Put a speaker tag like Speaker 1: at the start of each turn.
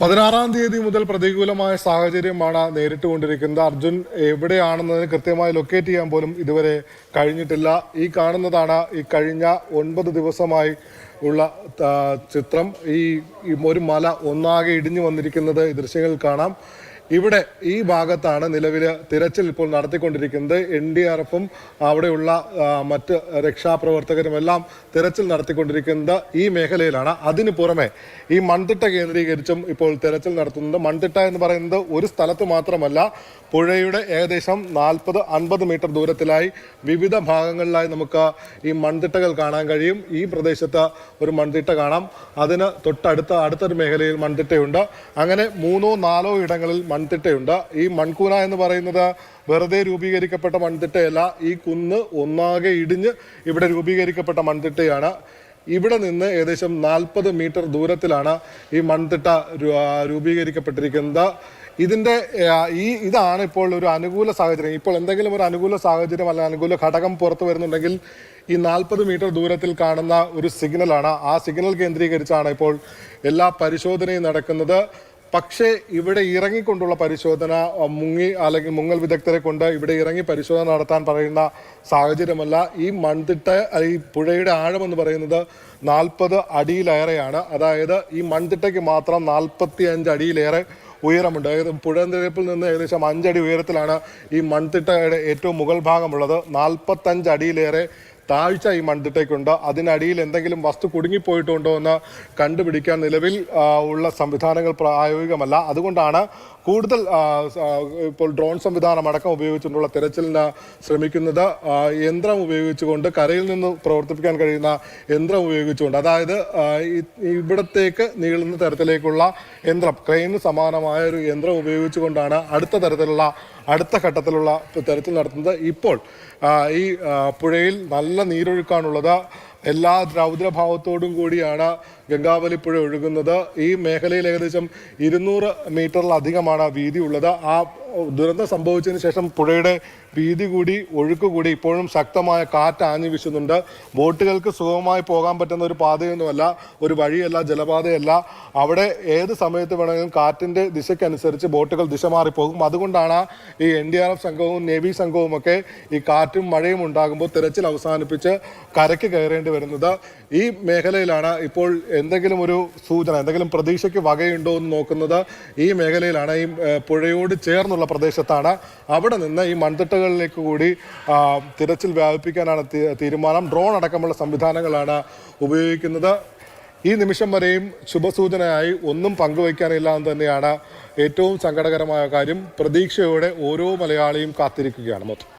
Speaker 1: 16-ാം തീയതി മുതൽ പ്രതികൂലമായ സാഹചര്യമാണ് നേരിട്ടുകൊണ്ടിരിക്കുന്നത്. അർജുൻ എവിടെയാണെന്നതിന് കൃത്യമായി ലൊക്കേറ്റ് ചെയ്യാൻ പോലും ഇതുവരെ കഴിഞ്ഞിട്ടില്ല. ഈ കാണുന്നതാണ് ഈ കഴിഞ്ഞ 9 ദിവസമായി ഉള്ള ചിത്രം. ഈ ഒരു മല ഒന്നാകെ ഇടിഞ്ഞു വന്നിരിക്കുന്നത് ഈ ദൃശ്യങ്ങളിൽ കാണാം. ഇവിടെ ഈ ഭാഗത്താണ് നിലവിൽ തിരച്ചിൽ ഇപ്പോൾ നടത്തിക്കൊണ്ടിരിക്കുന്നത്. NDRF-ഉം അവിടെയുള്ള മറ്റ് രക്ഷാപ്രവർത്തകരും എല്ലാം തിരച്ചിൽ നടത്തിക്കൊണ്ടിരിക്കുന്നത് ഈ മേഖലയിലാണ്. അതിനു പുറമെ ഈ മൺതിട്ട കേന്ദ്രീകരിച്ചും ഇപ്പോൾ തിരച്ചിൽ നടത്തുന്നുണ്ട്. മൺതിട്ട എന്ന് പറയുന്നത് ഒരു സ്ഥലത്ത് മാത്രമല്ല, പുഴയുടെ ഏകദേശം 40-50 മീറ്റർ ദൂരത്തിലായി വിവിധ ഭാഗങ്ങളിലായി നമുക്ക് ഈ മൺതിട്ടകൾ കാണാൻ കഴിയും. ഈ പ്രദേശത്ത് ഒരു മൺതിട്ട കാണാം, അതിന് അടുത്തൊരു മേഖലയിൽ മൺതിട്ടയുണ്ട്. അങ്ങനെ 3-4 ഇടങ്ങളിൽ മൺതിട്ടയുണ്ട്. ഈ മൺകൂന എന്ന് പറയുന്നത് വെറുതെ രൂപീകരിക്കപ്പെട്ട മൺതിട്ടയല്ല, ഈ കുന്ന് ഒന്നാകെ ഇടിഞ്ഞ് ഇവിടെ രൂപീകരിക്കപ്പെട്ട മൺതിട്ടയാണ്. ഇവിടെ നിന്ന് ഏകദേശം 40 മീറ്റർ ദൂരത്തിലാണ് ഈ മൺതിട്ട രൂപീകരിക്കപ്പെട്ടിരിക്കുന്നത്. ഇതാണ് ഇപ്പോൾ ഒരു അനുകൂല സാഹചര്യം. ഇപ്പോൾ എന്തെങ്കിലും ഒരു അനുകൂല സാഹചര്യം അല്ല അനുകൂല ഘടകം പുറത്തു വരുന്നുണ്ടെങ്കിൽ ഈ 40 മീറ്റർ ദൂരത്തിൽ കാണുന്ന ഒരു സിഗ്നലാണ്. ആ സിഗ്നൽ കേന്ദ്രീകരിച്ചാണ് ഇപ്പോൾ എല്ലാ പരിശോധനയും നടക്കുന്നത്. പക്ഷേ ഇവിടെ ഇറങ്ങിക്കൊണ്ടുള്ള പരിശോധന അല്ലെങ്കിൽ മുങ്ങൽ വിദഗ്ധരെ കൊണ്ട് ഇവിടെ ഇറങ്ങി പരിശോധന നടത്താൻ പറയുന്ന സാഹചര്യമല്ല. ഈ മൺതിട്ട ഈ പുഴയുടെ ആഴമെന്ന് പറയുന്നത് 40 അടിയിലേറെയാണ്. അതായത് ഈ മൺതിട്ടയ്ക്ക് മാത്രം 45 അടിയിലേറെ ഉയരമുണ്ട്. പുഴനിരപ്പിൽ നിന്ന് ഏകദേശം 5 അടി ഉയരത്തിലാണ് ഈ മൺതിട്ടയുടെ ഏറ്റവും മുകൾ ഭാഗമുള്ളത്. 45 അടിയിലേറെ താഴ്ച ഈ മൺതിട്ടയ്ക്കുണ്ട്. അതിനടിയിൽ എന്തെങ്കിലും വസ്തു കുടുങ്ങിപ്പോയിട്ടുണ്ടോ എന്ന് കണ്ടുപിടിക്കാൻ നിലവിൽ ഉള്ള സംവിധാനങ്ങൾ പ്രായോഗികമല്ല. അതുകൊണ്ടാണ് കൂടുതൽ ഇപ്പോൾ ഡ്രോൺ സംവിധാനം അടക്കം ഉപയോഗിച്ചുകൊണ്ടുള്ള തിരച്ചിലിന് ശ്രമിക്കുന്നത്. യന്ത്രം ഉപയോഗിച്ചുകൊണ്ട്, കരയിൽ നിന്ന് പ്രവർത്തിപ്പിക്കാൻ കഴിയുന്ന യന്ത്രം ഉപയോഗിച്ചുകൊണ്ട്, അതായത് ഇവിടത്തേക്ക് നീളുന്ന തരത്തിലേക്കുള്ള യന്ത്രം, ക്രെയിന് സമാനമായ ഒരു യന്ത്രം ഉപയോഗിച്ചുകൊണ്ടാണ് അടുത്ത ഘട്ടത്തിലുള്ള തെരച്ചിൽ നടത്തുന്നത്. ഇപ്പോൾ ഈ പുഴയിൽ നല്ല നീരൊഴുക്കാണുള്ളത്. എല്ലാ രൗദ്രഭാവത്തോടും കൂടിയാണ് ഗംഗാവലി പുഴ ഒഴുകുന്നത്. ഈ മേഖലയിൽ ഏകദേശം 200 മീറ്ററിലധികമാണ് വീതി ഉള്ളത്. ആ ദുരന്തം സംഭവിച്ചതിന് ശേഷം പുഴയുടെ വീതി കൂടി ഒഴുക്ക് കൂടി ഇപ്പോഴും ശക്തമായ കാറ്റ് ആഞ്ഞു വീശുന്നുണ്ട്. ബോട്ടുകൾക്ക് സുഗമമായി പോകാൻ പറ്റുന്ന ഒരു പാതയൊന്നുമല്ല, ഒരു വഴിയല്ല, ജലപാതയല്ല. അവിടെ ഏത് സമയത്ത് വേണമെങ്കിലും കാറ്റിൻ്റെ ദിശയ്ക്കനുസരിച്ച് ബോട്ടുകൾ ദിശ മാറിപ്പോകും. അതുകൊണ്ടാണ് ഈ NDRF സംഘവും നേവി സംഘവും ഒക്കെ ഈ കാറ്റും മഴയും ഉണ്ടാകുമ്പോൾ തിരച്ചിൽ അവസാനിപ്പിച്ച് കരയ്ക്ക് കയറേണ്ടി വരുന്നത്. ഈ മേഖലയിലാണ് ഇപ്പോൾ എന്തെങ്കിലും ഒരു സൂചന, എന്തെങ്കിലും പ്രതീക്ഷയ്ക്ക് വകയുണ്ടോ എന്ന് നോക്കുന്നത് ഈ മേഖലയിലാണ്. ഈ പുഴയോട് ചേർന്നുള്ള പ്രദേശത്താണ്. അവിടെ നിന്ന് ഈ മൺതിട്ടകളിലേക്ക് കൂടി തിരച്ചിൽ വ്യാപിപ്പിക്കാനാണ് തീരുമാനം. ഡ്രോൺ അടക്കമുള്ള സംവിധാനങ്ങളാണ് ഉപയോഗിക്കുന്നത്. ഈ നിമിഷം വരെയും ശുഭസൂചനയായി ഒന്നും പങ്കുവയ്ക്കാനില്ല എന്ന് തന്നെയാണ് ഏറ്റവും സങ്കടകരമായ കാര്യം. പ്രതീക്ഷയോടെ ഓരോ മലയാളിയും കാത്തിരിക്കുകയാണ്.